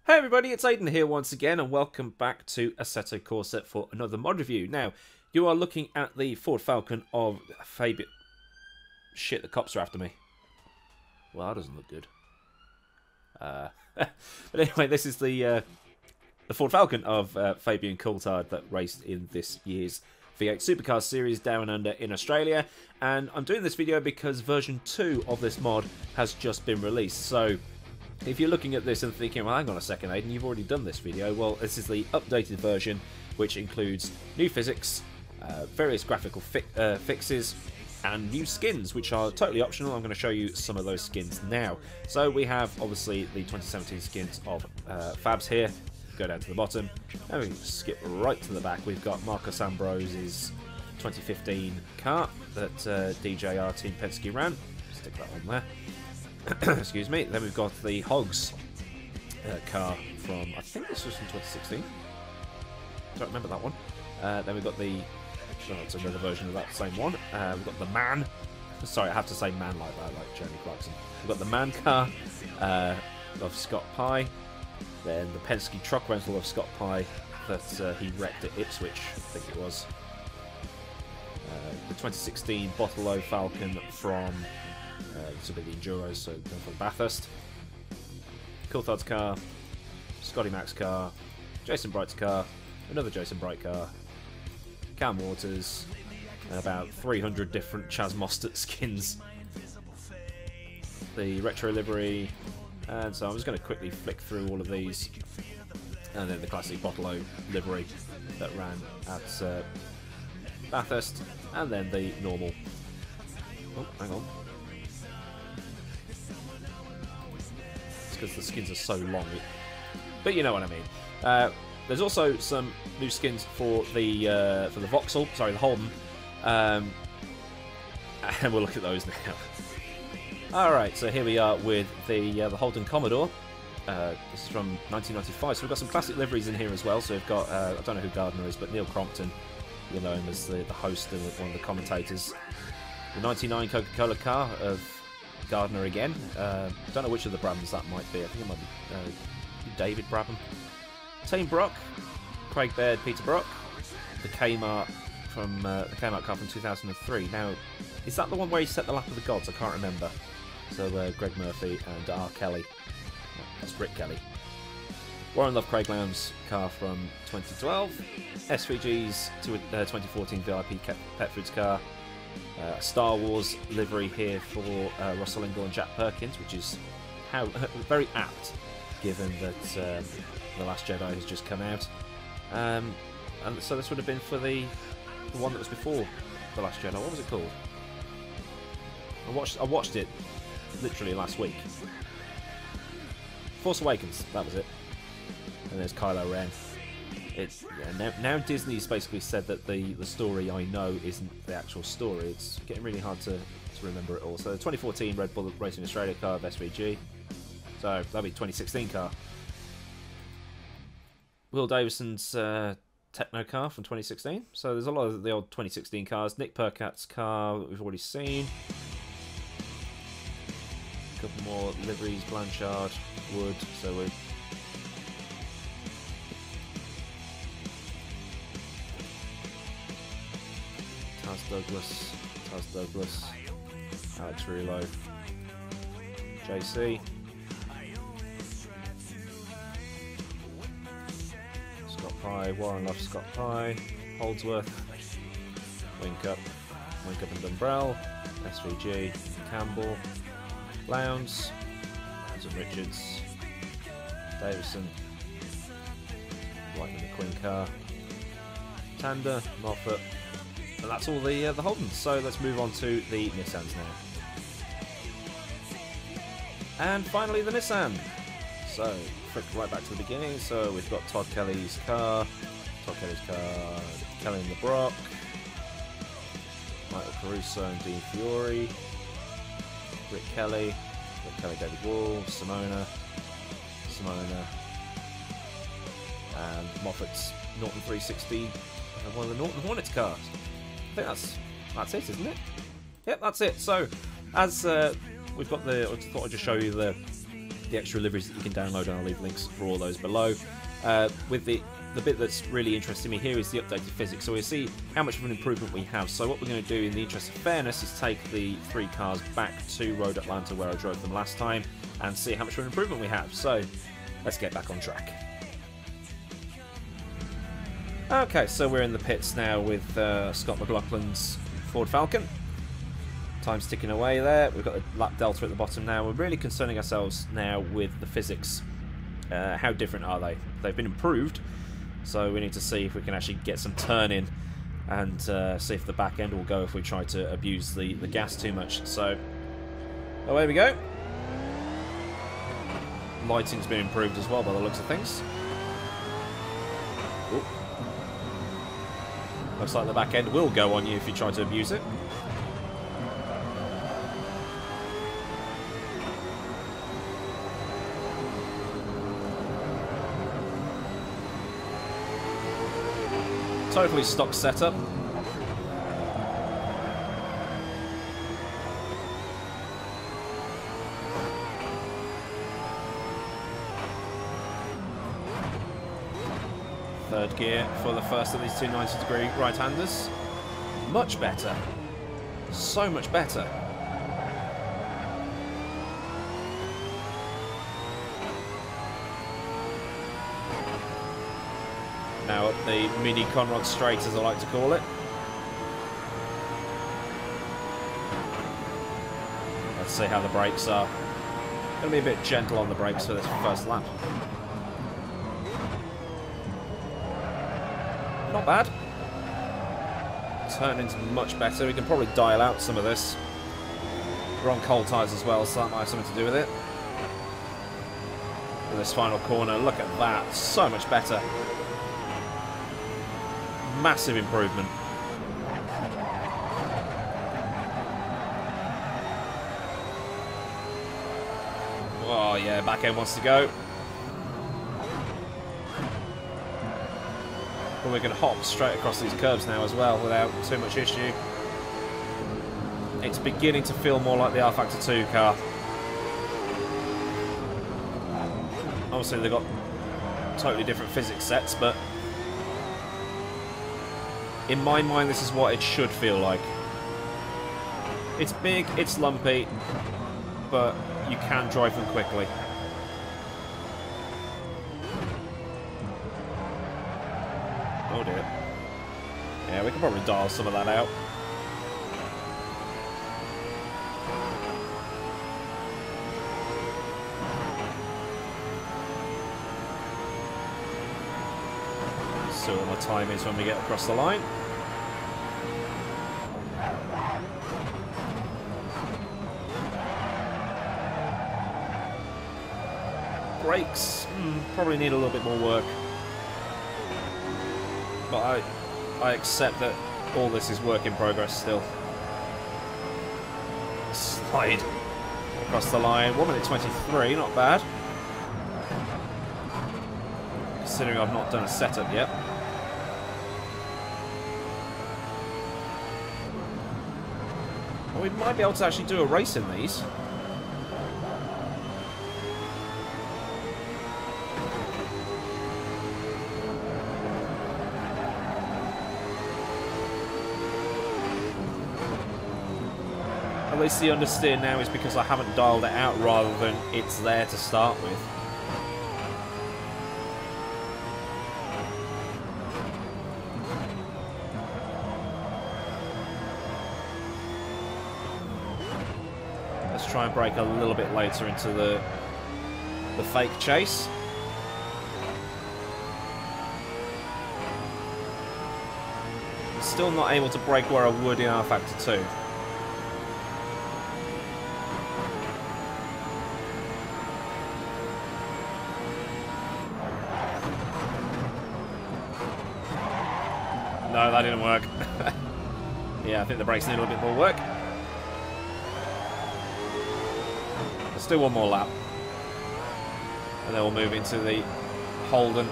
Hey everybody, it's Aiden here once again, and welcome back to Assetto Corsa for another mod review. Now, you are looking at the Ford Falcon of Fabian... Shit, the cops are after me. Well, that doesn't look good. But anyway, this is the Ford Falcon of Fabian Coulthard that raced in this year's V8 Supercars series down under in Australia. And I'm doing this video because version 2 of this mod has just been released. So if you're looking at this and thinking, well, hang on a second, Aiden, you've already done this video. Well, this is the updated version, which includes new physics, various graphical fixes, and new skins, which are totally optional. I'm going to show you some of those skins now. So we have, obviously, the 2017 skins of Fabs here. Go down to the bottom, and we can skip right to the back. We've got Marcus Ambrose's 2015 car that DJR Team Penske ran. Stick that on there. Excuse me. Then we've got the Hogs car from, I think this was from 2016. Don't remember that one. Then we've got the, it's another version of that same one. We've got the Man. Sorry, I have to say Man like that, like Jeremy Clarkson. We've got the Man car of Scott Pye. Then the Penske truck rental of Scott Pye that he wrecked at Ipswich, I think it was. The 2016 Bottle Falcon from this will be the Enduros, so from Bathurst. Coulthard's car, Scotty Mac's car, Jason Bright's car, another Jason Bright car, Cam Waters, and about 300 different Chaz Mostert skins. The retro livery, and so I'm just going to quickly flick through all of these, and then the classic Bottle livery that ran at Bathurst, and then the normal. Oh, hang on. Because the skins are so long, but you know what I mean. There's also some new skins for the Vauxhall, sorry, the Holden, and we'll look at those now. All right, so here we are with the Holden Commodore. This is from 1995, so we've got some classic liveries in here as well. So we've got I don't know who Gardner is, but Neil Crompton, you'll know him as the host and one of the commentators. The 99 Coca-Cola car of Gardner again. Don't know which of the Brabhams that might be. I think it might be David Brabham. Team Brock, Craig Baird, Peter Brock. The Kmart from the Kmart car from 2003. Now, is that the one where he set the lap of the gods? I can't remember. So Greg Murphy and R. Kelly. No, that's Rick Kelly. Warren Love Craig Lamb's car from 2012. SVG's 2014 VIP Pet Foods car. Star Wars livery here for Russell Ingall and Jack Perkins, which is very apt given that The Last Jedi has just come out, and so this would have been for the one that was before The Last Jedi. What was it called? I watched it literally last week. Force Awakens, that was it. And there's Kylo Ren. Now Disney's basically said that the story I know isn't the actual story. It's getting really hard to remember it all. So the 2014 Red Bull Racing Australia car of SVG. So that'll be 2016 car. Will Davison's Techno car from 2016. So there's a lot of the old 2016 cars. Nick Percat's car that we've already seen. A couple more liveries, Blanchard, Wood. So we're Taz Douglas, Alex Relo, JC, Scott Pye, Warren Love Scott Pye, Holdsworth, Wink Up and Dumbrell, SVG, Campbell, Lowndes, Anson Richards, Davison, Lightning McQueen car, Tander, Moffat. And that's all the Holdens. So let's move on to the Nissans now. And finally the Nissan. So flick right back to the beginning. So we've got Todd Kelly's car, Kelly and the Brock, Michael Caruso and Dean Fiore, Rick Kelly, David Wall, Simona, and Moffat's Norton 360, and one of the Norton Hornets cars. I think that's it, isn't it? Yep, that's it. So, as we've got I thought I'd just show you the the extra liveries that you can download, and I'll leave links for all those below. With the bit that's really interesting me here is the updated physics, so we'll see how much of an improvement we have. So what we're going to do in the interest of fairness is take the 3 cars back to Road Atlanta where I drove them last time and see how much of an improvement we have. So let's get back on track. Okay, so we're in the pits now with Scott McLaughlin's Ford Falcon. Time's ticking away there. We've got a lap delta at the bottom now. We're really concerning ourselves now with the physics. How different are they? They've been improved, so we need to see if we can actually get some turn in and see if the back end will go if we try to abuse the gas too much. So away we go. Lighting's been improved as well by the looks of things. Ooh. Looks like the back end will go on you if you try to abuse it. Totally stock setup. Third gear for the first of these two 90-degree right-handers. Much better. So much better. Now up the mini Conrod straight, as I like to call it. Let's see how the brakes are. Going to be a bit gentle on the brakes for this first lap. Not bad. Turning's much better. We can probably dial out some of this. We're on cold tyres as well, so that might have something to do with it. For this final corner, look at that. So much better. Massive improvement. Oh yeah, back end wants to go. But we can hop straight across these curves now as well without too much issue. It's beginning to feel more like the R Factor 2 car. Obviously they've got totally different physics sets, but in my mind, this is what it should feel like. It's big, it's lumpy, but you can drive them quickly. Oh dear. Yeah, we can probably dial some of that out. See what my time is when we get across the line. Brakes probably need a little bit more work, but I accept that all this is work in progress still. Slide across the line, 1 minute 23, not bad. Considering I've not done a setup yet. Well, we might be able to actually do a race in these. At least the understeer now is because I haven't dialed it out rather than it's there to start with. Let's try and brake a little bit later into the fake chase. Still not able to brake where I would in R Factor 2. No, that didn't work. Yeah, I think the brakes need a little bit more work. Let's do one more lap. And then we'll move into the Holden.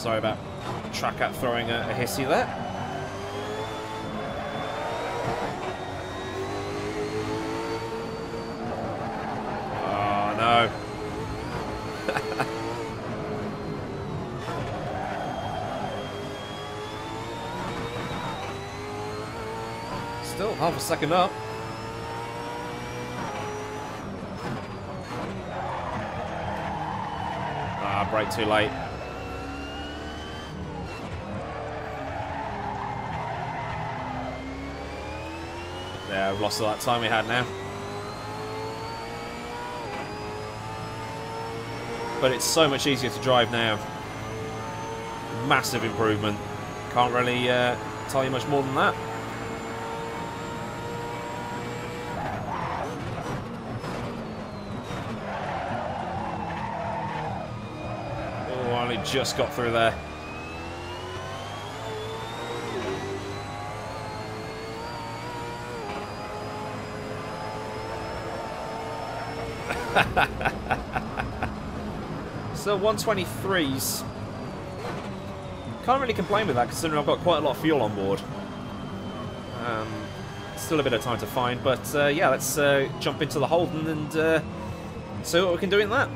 Sorry about track out throwing a hissy there. Oh no. Still half a second up. Ah, brake too late. Yeah, I've lost all that time we had now. But it's so much easier to drive now. Massive improvement. Can't really tell you much more than that. Oh, I only just got through there. So 123s. Can't really complain with that considering I've got quite a lot of fuel on board. Still a bit of time to find, but yeah, let's jump into the Holden and see what we can do in that.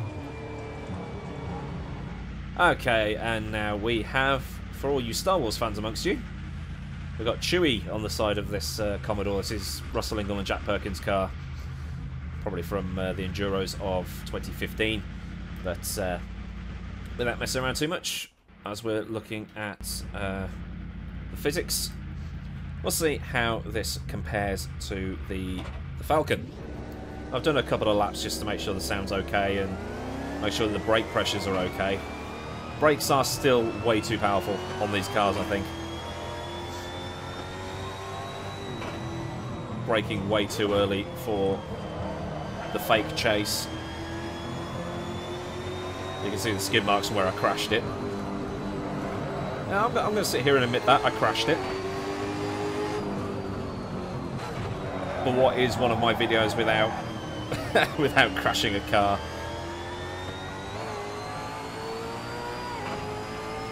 Okay, and now we have, for all you Star Wars fans amongst you, we've got Chewie on the side of this Commodore. This is Russell Ingall and Jack Perkins' car. Probably from the Enduros of 2015. But without messing around too much, as we're looking at the physics, we'll see how this compares to the Falcon. I've done a couple of laps just to make sure the sound's okay and make sure that the brake pressures are okay. Brakes are still way too powerful on these cars, I think. Braking way too early for the fake chase. You can see the skid marks from where I crashed it. Now, I'm going to sit here and admit that I crashed it. But what is one of my videos without without crashing a car?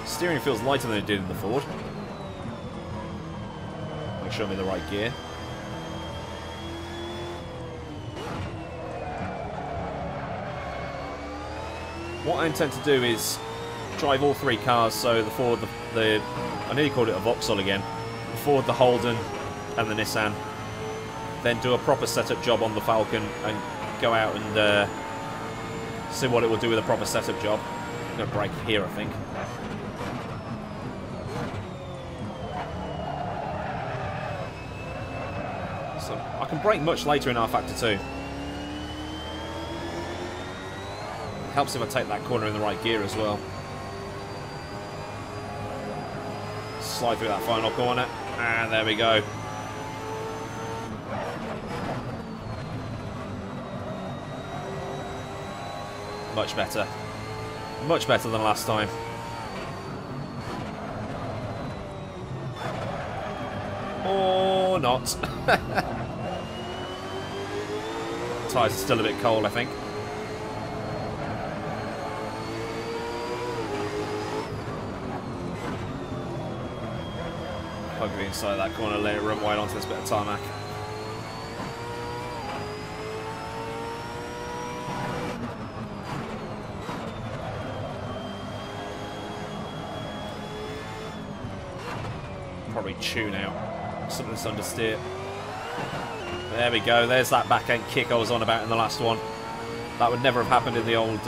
Steering feels lighter than it did in the Ford. Make sure I'm in the right gear. What I intend to do is drive all three cars, so the Ford, I nearly called it a Vauxhall again, the Ford, the Holden and the Nissan, then do a proper setup job on the Falcon and go out and see what it will do with a proper setup job. I'm going to brake here, I think. So I can brake much later in R-Factor 2. Helps if I take that corner in the right gear as well. Slide through that final corner, and there we go. Much better. Much better than last time. Or not. Tyres are still a bit cold, I think. Plug the inside of that corner, let it run wide onto this bit of tarmac. Probably tune out some of this understeer. There we go, there's that back end kick I was on about in the last one. That would never have happened in the old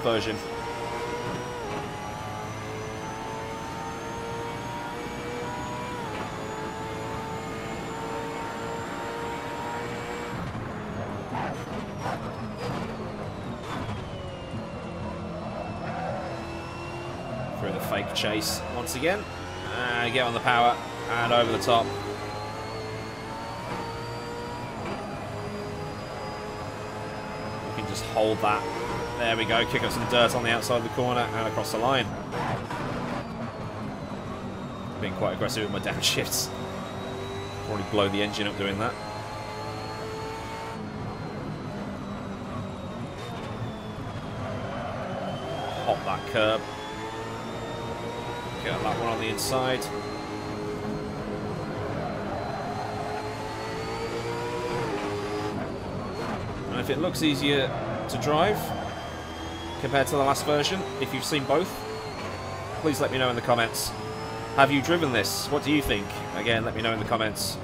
version. Through the fake chase once again. Get on the power and over the top. We can just hold that. There we go, kick up some dirt on the outside of the corner and across the line. Being quite aggressive with my downshifts. Probably blow the engine up doing that. Hop that curb. Get that one on the inside. And if it looks easier to drive compared to the last version, if you've seen both, please let me know in the comments. Have you driven this? What do you think? Again, let me know in the comments.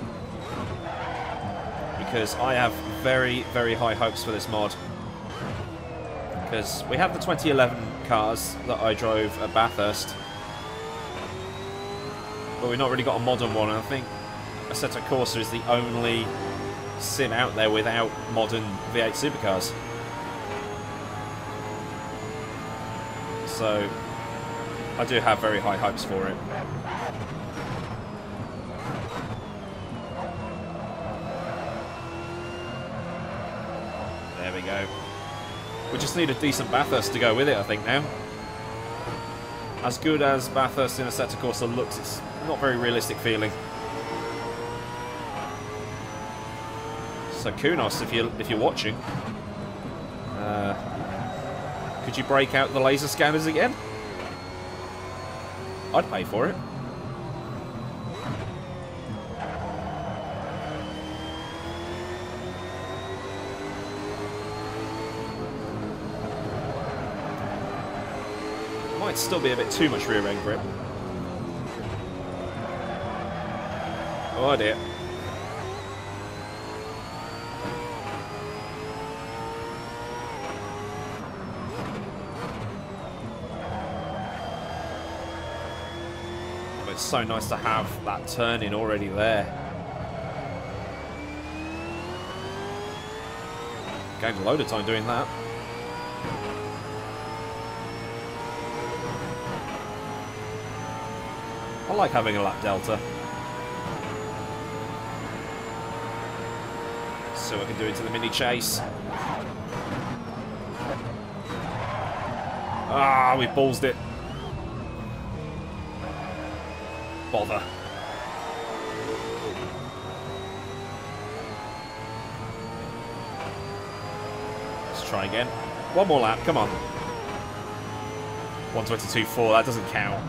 Because I have very, very high hopes for this mod. Because we have the 2011 cars that I drove at Bathurst, but we've not really got a modern one, and I think Assetto Corsa is the only sim out there without modern V8 Supercars. So I do have very high hopes for it. There we go. We just need a decent Bathurst to go with it, I think, now. As good as Bathurst in Assetto Corsa looks, it's not very realistic feeling. So Kunos, if you're watching, could you break out the laser scanners again? I'd pay for it. Might still be a bit too much rear end grip. Oh dear. But it's so nice to have that turning already there. Gained a load of time doing that. I like having a lap delta. So I can do into the mini chase. Ah, we ballsed it. Bother. Let's try again. One more lap, come on. 122.4, that doesn't count.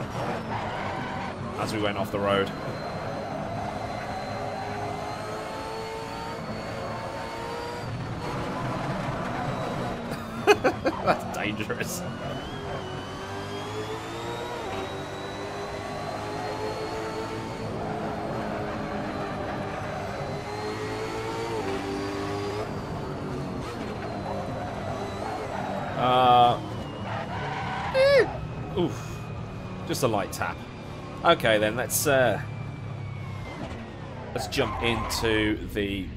As we went off the road. That's dangerous. Oof. Just a light tap. Okay then, let's jump into the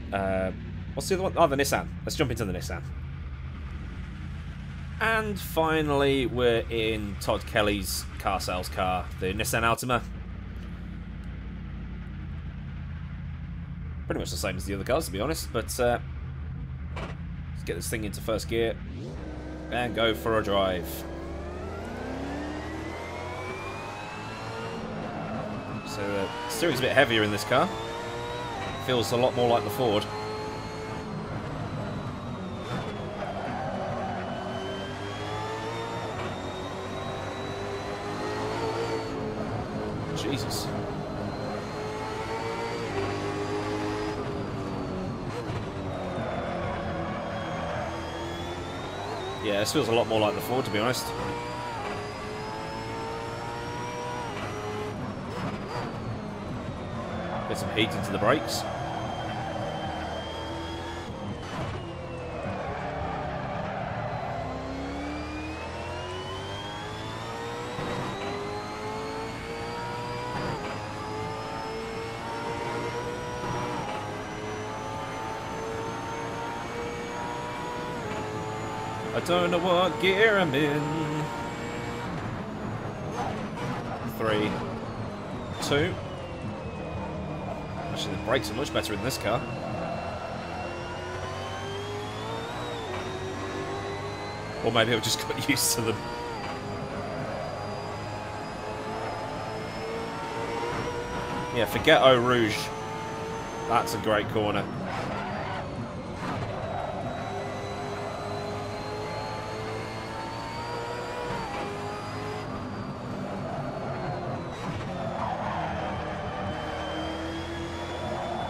what's the other one? Oh, the Nissan. Let's jump into the Nissan. And finally, we're in Todd Kelly's car sales car, the Nissan Altima. Pretty much the same as the other cars, to be honest. But let's get this thing into first gear and go for a drive. So the steering's a bit heavier in this car. Feels a lot more like the Ford. Jesus. Yeah, this feels a lot more like the Ford, to be honest. Get some heat into the brakes. I don't know what gear I'm in. 3, 2. Actually, the brakes are much better in this car. Or maybe I've just got used to them. Yeah, forget Eau Rouge. That's a great corner.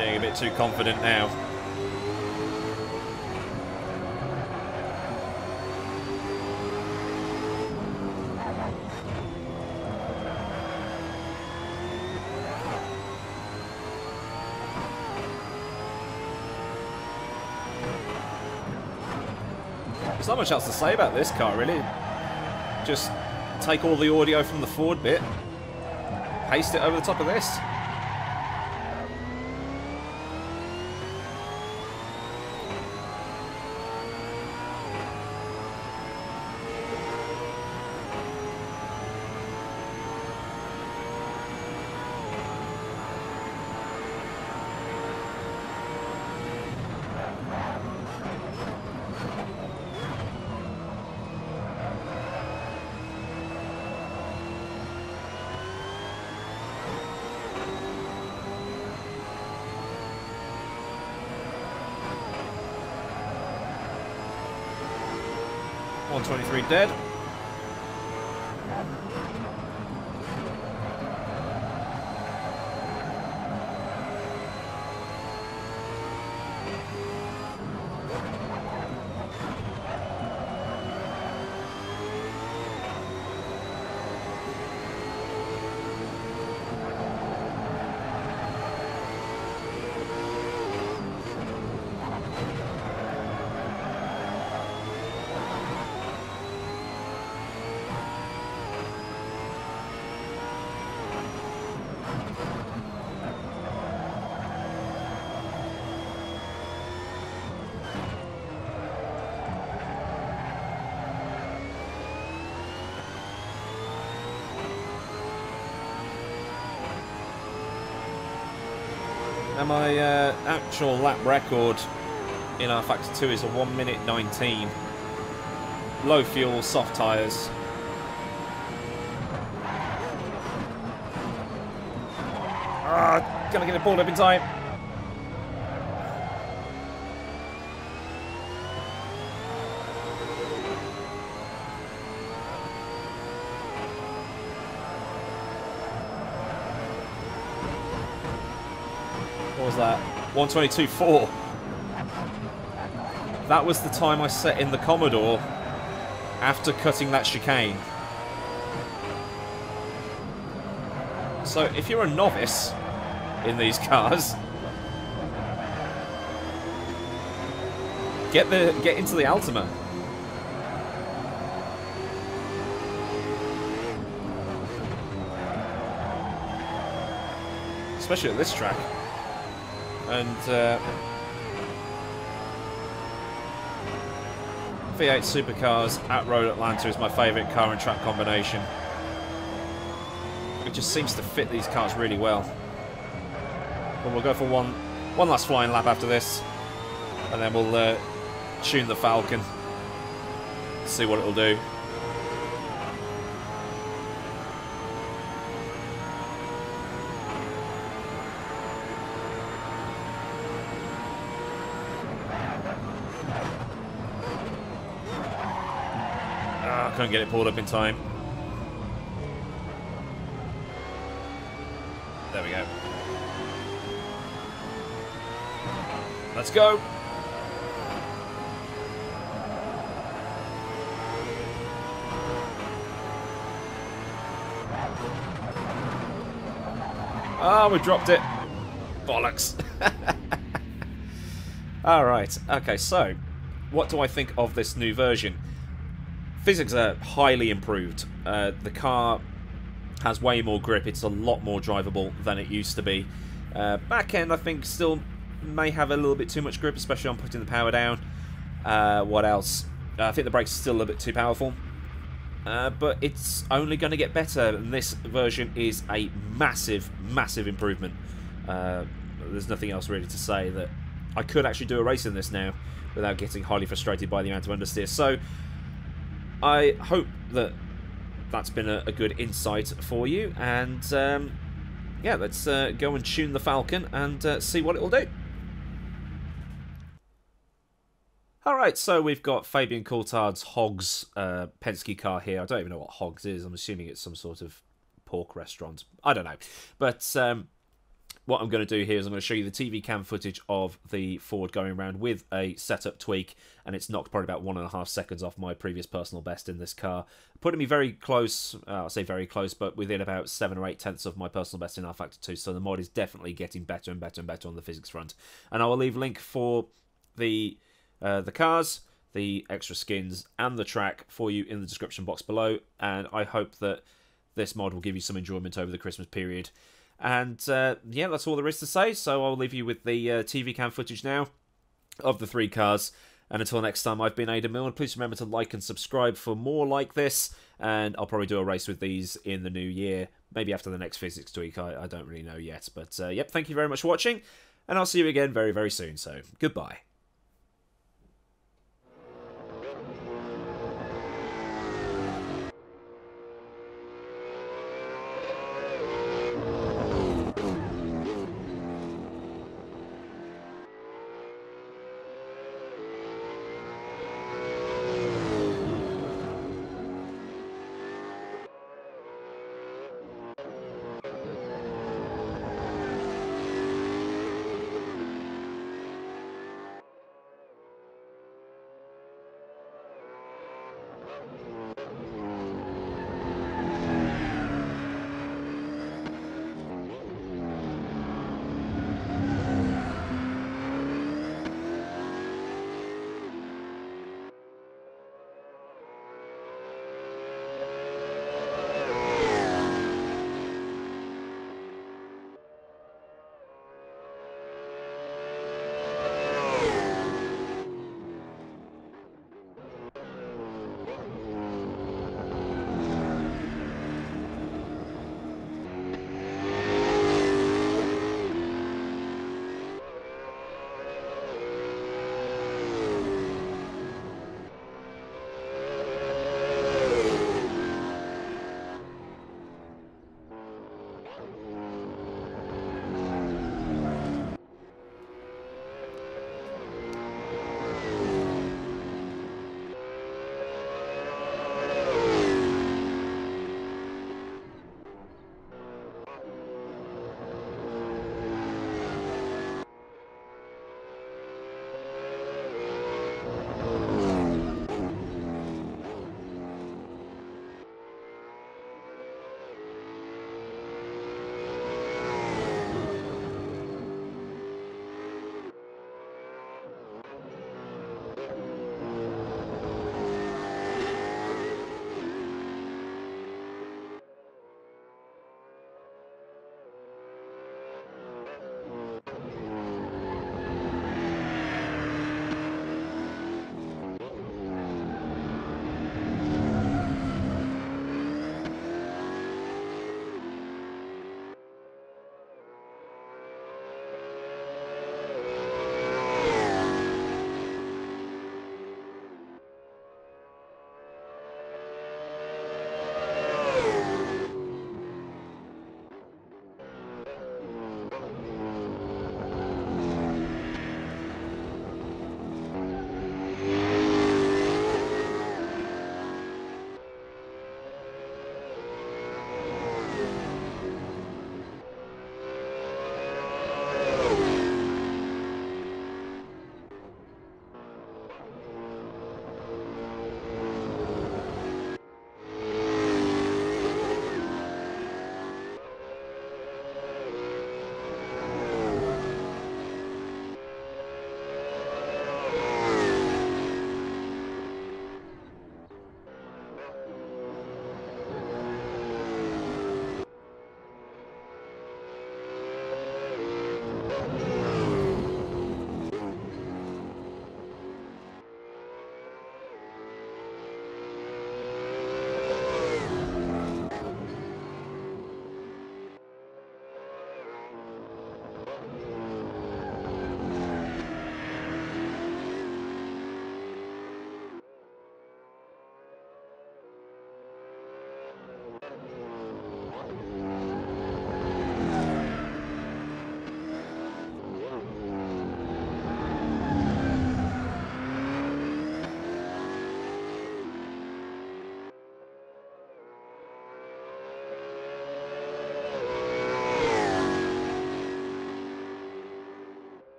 Getting a bit too confident now. There's not much else to say about this car, really. Just take all the audio from the Ford bit, paste it over the top of this. .123 dead. And my actual lap record in our Factor 2 is a 1:19. Low fuel, soft tyres. Gonna get it pulled up in time. What was that? 1:22.4. That was the time I set in the Commodore after cutting that chicane. So if you're a novice in these cars, get into the Altima. Especially at this track. And V8 Supercars at Road Atlanta is my favourite car and track combination. It just seems to fit these cars really well. But we'll go for one last flying lap after this, and then we'll tune the Falcon, see what it'll do. Couldn't get it pulled up in time. There we go. Let's go. Oh, we dropped it. Bollocks. Alright, okay, so what do I think of this new version? Physics are highly improved. The car has way more grip. It's a lot more drivable than it used to be. Back end, I think, still may have a little bit too much grip, especially on putting the power down. What else? I think the brakes are still a little bit too powerful. But it's only going to get better, and this version is a massive, massive improvement. There's nothing else really to say. That I could actually do a race in this now without getting highly frustrated by the amount of understeer. So I hope that that's been a good insight for you, and yeah, let's go and tune the Falcon and see what it will do. Alright, so we've got Fabian Coulthard's Hogs Penske car here. I don't even know what Hogs is. I'm assuming it's some sort of pork restaurant. I don't know. But what I'm going to do here is I'm going to show you the TV cam footage of the Ford going around with a setup tweak, and it's knocked probably about 1.5 seconds off my previous personal best in this car, putting me very close, I'll say very close, but within about 7 or 8 tenths of my personal best in R-Factor 2, so the mod is definitely getting better and better and better on the physics front. And I will leave a link for the cars, the extra skins, and the track for you in the description box below, and I hope that this mod will give you some enjoyment over the Christmas period. And yeah, that's all there is to say, so I'll leave you with the TV cam footage now of the 3 cars. And until next time, I've been Aidan Milne. Please remember to like and subscribe for more like this, and I'll probably do a race with these in the new year, maybe after the next physics tweak, I don't really know yet. But yep, thank you very much for watching, and I'll see you again very, very soon, so goodbye.